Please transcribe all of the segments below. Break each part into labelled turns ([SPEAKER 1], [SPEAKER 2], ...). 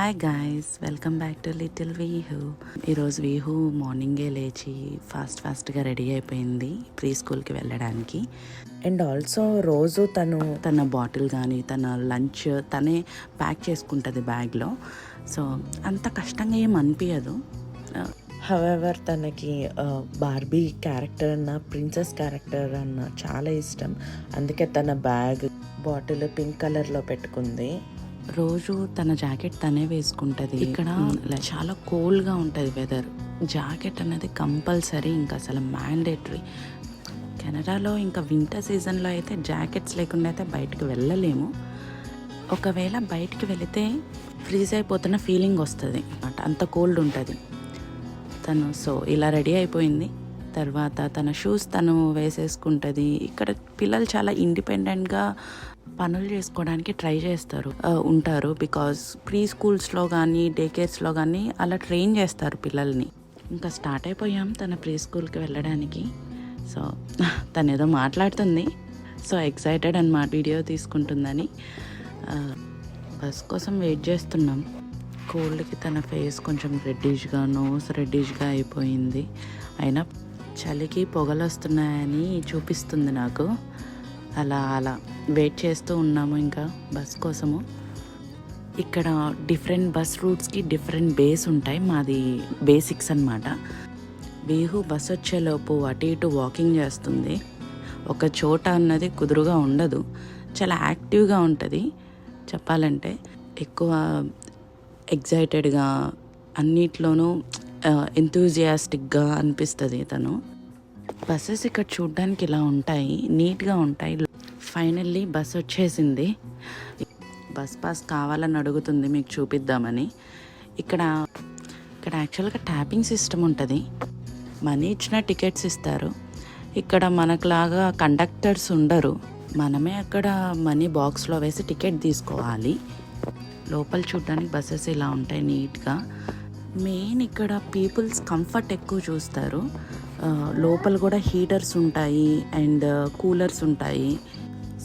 [SPEAKER 1] Hi guys, welcome back to little Vihu. ఈరోజు వీహూ మార్నింగే లేచి ఫాస్ట్గా రెడీ అయిపోయింది ప్రీ స్కూల్కి వెళ్ళడానికి. అండ్ ఆల్సో రోజు తన బాటిల్ కానీ తన లంచ్ తనే ప్యాక్ చేసుకుంటుంది బ్యాగ్లో. సో అంత కష్టంగా ఏం అనిపించదు. హవెవర్ తనకి బార్బీ క్యారెక్టర్ అన్న ప్రిన్సెస్ క్యారెక్టర్ అన్న చాలా ఇష్టం. అందుకే తన బ్యాగ్ బాటిల్ పింక్ కలర్లో పెట్టుకుంది. రోజు తన జాకెట్ తనే వేసుకుంటుంది. ఇక్కడ చాలా కోల్డ్గా ఉంటుంది వెదర్. జాకెట్ అనేది కంపల్సరీ, ఇంకా అసలు మ్యాండేటరీ. కెనడాలో ఇంకా వింటర్ సీజన్లో అయితే జాకెట్స్ లేకుండా అయితే బయటకు వెళ్ళలేము. ఒకవేళ బయటికి వెళితే ఫ్రీజ్ అయిపోతున్న ఫీలింగ్ వస్తుంది అన్నమాట, అంత కోల్డ్ ఉంటుంది. సో ఇలా రెడీ అయిపోయింది. తర్వాత తన షూస్ తను వేసేసుకుంటుంది. ఇక్కడ పిల్లలు చాలా ఇండిపెండెంట్గా పనులు చేసుకోవడానికి ట్రై చేస్తారు ఉంటారు. బికాజ్ ప్రీ స్కూల్స్లో కానీ డే కేర్స్లో కానీ అలా ట్రైన్ చేస్తారు పిల్లల్ని. ఇంకా స్టార్ట్ అయిపోయాం తన ప్రీ స్కూల్కి వెళ్ళడానికి. సో తను ఏదో మాట్లాడుతుంది. సో ఎక్సైటెడ్ అన్నమాట, వీడియో తీసుకుంటుందని. బస్ కోసం వెయిట్ చేస్తున్నాం. కోల్డ్కి తన ఫేస్ కొంచెం రెడ్డిష్గా, నోస్ రెడ్డిష్గా అయిపోయింది. అయినా చలికి పొగలు వస్తున్నాయని చూపిస్తుంది నాకు. అలా వెయిట్ చేస్తూ ఉన్నాము ఇంకా బస్ కోసము. ఇక్కడ డిఫరెంట్ బస్ రూట్స్కి డిఫరెంట్ బేస్ ఉంటాయి. మాది బేసిక్స్ అన్నమాట. వీహు బస్ వచ్చేలోపు అటు ఇటు వాకింగ్ చేస్తుంది. ఒక చోట అన్నది కుదురుగా ఉండదు, చాలా యాక్టివ్గా ఉంటుంది. చెప్పాలంటే ఎక్కువ ఎగ్జైటెడ్గా, అన్నిట్లోనూ ఎంతూజియాస్టిక్గా అనిపిస్తుంది తను. బస్సెస్ ఇక్కడ చూడ్డానికి ఇలా ఉంటాయి, నీట్గా ఉంటాయి. ఫైనల్లీ బస్ వచ్చేసింది. బస్ పాస్ కావాలని అడుగుతుంది మీకు చూపిద్దామని. ఇక్కడ యాక్చువల్గా ట్యాపింగ్ సిస్టమ్ ఉంటుంది. మనీ ఇచ్చిన టికెట్స్ ఇస్తారు. ఇక్కడ మనకులాగా కండక్టర్స్ ఉండరు. మనమే అక్కడ మనీ బాక్స్లో వేసి టికెట్ తీసుకోవాలి. లోపల చూడడానికి బస్సెస్ ఇలా ఉంటాయి నీట్గా. మెయిన్ ఇక్కడ పీపుల్స్ కంఫర్ట్ ఎక్కువ చూస్తారు. లోపల కూడా హీటర్స్ ఉంటాయి అండ్ కూలర్స్ ఉంటాయి.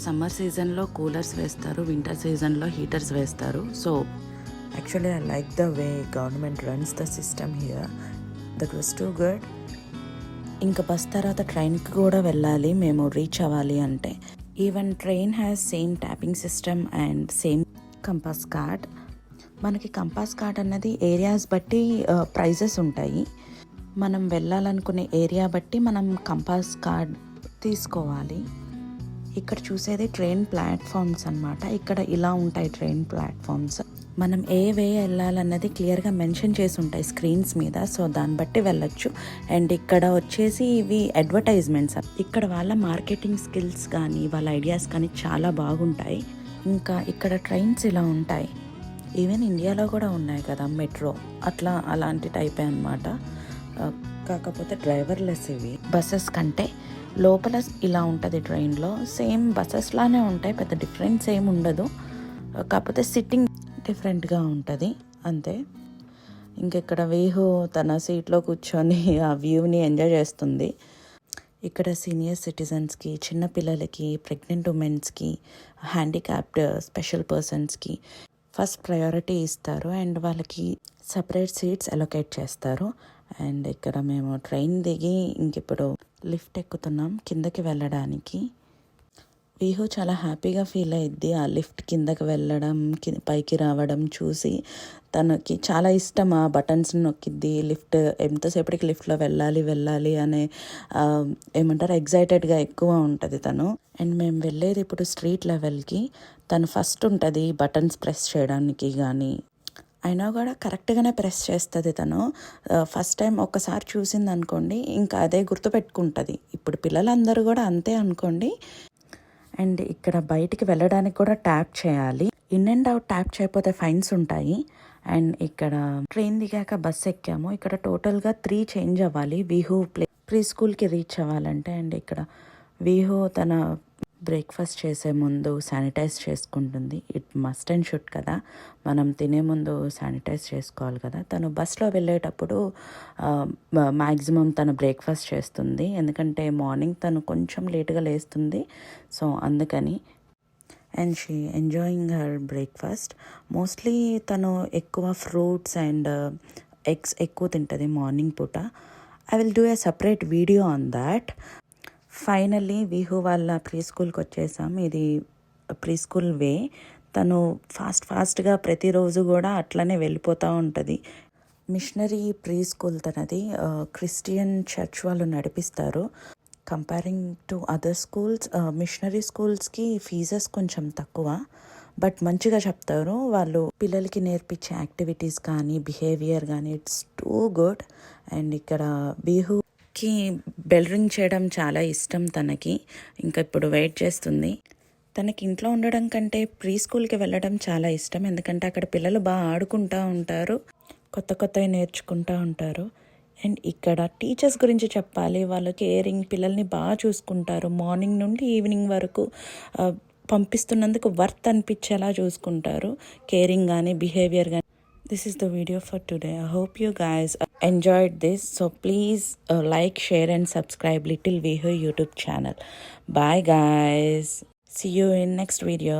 [SPEAKER 1] సమ్మర్ సీజన్లో కూలర్స్ వేస్తారు, వింటర్ సీజన్లో హీటర్స్ వేస్తారు. So actually I like the way government runs the system here. That was too good. ఇంకా బస్ తర్వాత ట్రైన్కి కూడా వెళ్ళాలి మేము రీచ్ అవ్వాలి అంటే. Even train has same tapping system and same compass card. మనకి కంపాస్ కార్డ్ అన్నది ఏరియాస్ బట్టి ప్రైజెస్ ఉంటాయి. మనం వెళ్ళాలనుకునే ఏరియా బట్టి మనం కంపాస్ కార్డ్ తీసుకోవాలి. ఇక్కడ చూసేది ట్రైన్ ప్లాట్ఫామ్స్ అన్నమాట. ఇక్కడ ఇలా ఉంటాయి ట్రైన్ ప్లాట్ఫామ్స్. మనం ఏ వే వెళ్ళాలన్నది క్లియర్గా మెన్షన్ చేసి ఉంటాయి స్క్రీన్స్ మీద. సో దాన్ని బట్టి వెళ్ళొచ్చు. అండ్ ఇక్కడ వచ్చేసి ఇవి అడ్వర్టైజ్మెంట్స్. ఇక్కడ వాళ్ళ మార్కెటింగ్ స్కిల్స్ కానీ వాళ్ళ ఐడియాస్ కానీ చాలా బాగుంటాయి. ఇంకా ఇక్కడ ట్రైన్స్ ఇలా ఉంటాయి. ఈవెన్ ఇండియాలో కూడా ఉన్నాయి కదా మెట్రో, అలాంటి టైపే అన్నమాట. కాకపోతే డ్రైవర్లెస్ ఇవి. బస్సెస్ కంటే లోపల ఇలా ఉంటుంది ట్రైన్లో. సేమ్ బస్సెస్ లానే ఉంటాయి, పెద్ద డిఫరెన్స్ ఏమి ఉండదు. కాకపోతే సిట్టింగ్ డిఫరెంట్గా ఉంటుంది అంతే. ఇంకెక్కడ వీహు తన సీట్లో కూర్చొని ఆ వ్యూని ఎంజాయ్ చేస్తుంది. ఇక్కడ సీనియర్ సిటిజన్స్కి, చిన్నపిల్లలకి, ప్రెగ్నెంట్ ఉమెన్స్కి, హ్యాండిక్యాప్డ్ స్పెషల్ పర్సన్స్కి ఫస్ట్ ప్రయారిటీ ఇస్తారు అండ్ వాళ్ళకి సపరేట్ సీట్స్ అలొకేట్ చేస్తారు. అండ్ ఇక్కడ మేము ట్రైన్ దిగి ఇంకిప్పుడు లిఫ్ట్ ఎక్కుతున్నాం కిందకి వెళ్ళడానికి. వీహు చాలా హ్యాపీగా ఫీల్ అయ్యిద్ది ఆ లిఫ్ట్ కిందకి వెళ్ళడం, పైకి రావడం చూసి. తనకి చాలా ఇష్టం ఆ బటన్స్ నొక్కిద్ది. లిఫ్ట్ ఎంతసేపటికి లిఫ్ట్లో వెళ్ళాలి అనే ఏమంటారు ఎగ్జైటెడ్గా ఎక్కువ ఉంటుంది తను. అండ్ మేము వెళ్ళేది ఇప్పుడు స్ట్రీట్ లెవెల్కి. తను ఫస్ట్ ఉంటుంది బటన్స్ ప్రెస్ చేయడానికి కానీ. అయినా కూడా కరెక్ట్గానే ప్రెస్ చేస్తుంది తను. ఫస్ట్ టైం ఒక్కసారి చూసింది అనుకోండి ఇంకా అదే గుర్తుపెట్టుకుంటుంది. ఇప్పుడు పిల్లలందరూ కూడా అంతే అనుకోండి. అండ్ ఇక్కడ బయటికి వెళ్ళడానికి కూడా ట్యాప్ చేయాలి. ఇన్ అండ్ అవుట్ ట్యాప్ చేయకపోతే ఫైన్స్ ఉంటాయి. అండ్ ఇక్కడ ట్రైన్ దిగాక బస్ ఎక్కాము. ఇక్కడ టోటల్గా 3 చేంజ్ అవ్వాలి వీహు ప్రీ స్కూల్కి రీచ్ అవ్వాలంటే. అండ్ ఇక్కడ వీహు తన బ్రేక్ఫాస్ట్ చేసే ముందు శానిటైజ్ చేసుకుంటుంది. ఇట్ మస్ట్ అండ్ షుడ్ కదా, మనం తినే ముందు శానిటైజ్ చేసుకోవాలి కదా. తను బస్లో వెళ్ళేటప్పుడు మ్యాక్సిమం తను బ్రేక్ఫాస్ట్ చేస్తుంది. ఎందుకంటే మార్నింగ్ తను కొంచెం లేట్గా లేస్తుంది. సో అందుకని. And she enjoying her breakfast. Mostly తను ఎక్కువ ఫ్రూట్స్ అండ్ ఎగ్స్ ఎక్కువ తింటుంది మార్నింగ్ పూట. I will do a separate video on that. Finally Vihu వాళ్ళ ప్రీ స్కూల్కి వచ్చేసాం. ఇది ప్రీ స్కూల్ వే. తను ఫాస్ట్గా ప్రతిరోజు కూడా అట్లనే వెళ్ళిపోతూ ఉంటుంది. మిషనరీ ప్రీ స్కూల్ తనది. క్రిస్టియన్ చర్చ్ వాళ్ళు నడిపిస్తారు. Comparing to other schools, missionary స్కూల్స్కి ఫీజెస్ కొంచెం తక్కువ, బట్ మంచిగా చెప్తారు వాళ్ళు. పిల్లలకి నేర్పించే యాక్టివిటీస్ కానీ బిహేవియర్ కానీ ఇట్స్ టూ గుడ్. అండ్ ఇక్కడ బిహుకి బెల్ రింగ్ చేయడం చాలా ఇష్టం తనకి. ఇంకా ఇప్పుడు వెయిట్ చేస్తుంది. తనకి ఇంట్లో ఉండడం కంటే ప్రీ స్కూల్కి వెళ్ళడం చాలా ఇష్టం. ఎందుకంటే అక్కడ పిల్లలు బాగా ఆడుకుంటూ ఉంటారు, కొత్తవి నేర్చుకుంటూ ఉంటారు. అండ్ ఇక్కడ టీచర్స్ గురించి చెప్పాలి. వాళ్ళు కేరింగ్, పిల్లల్ని బాగా చూసుకుంటారు. మార్నింగ్ నుండి ఈవినింగ్ వరకు పంపిస్తున్నందుకు వర్త్ అనిపించేలా చూసుకుంటారు. కేరింగ్ కానీ బిహేవియర్ కానీ. This is the video for today. I hope you guys enjoyed this. So please like, share and subscribe Little Vihu YouTube channel. Bye guys. See you in next video.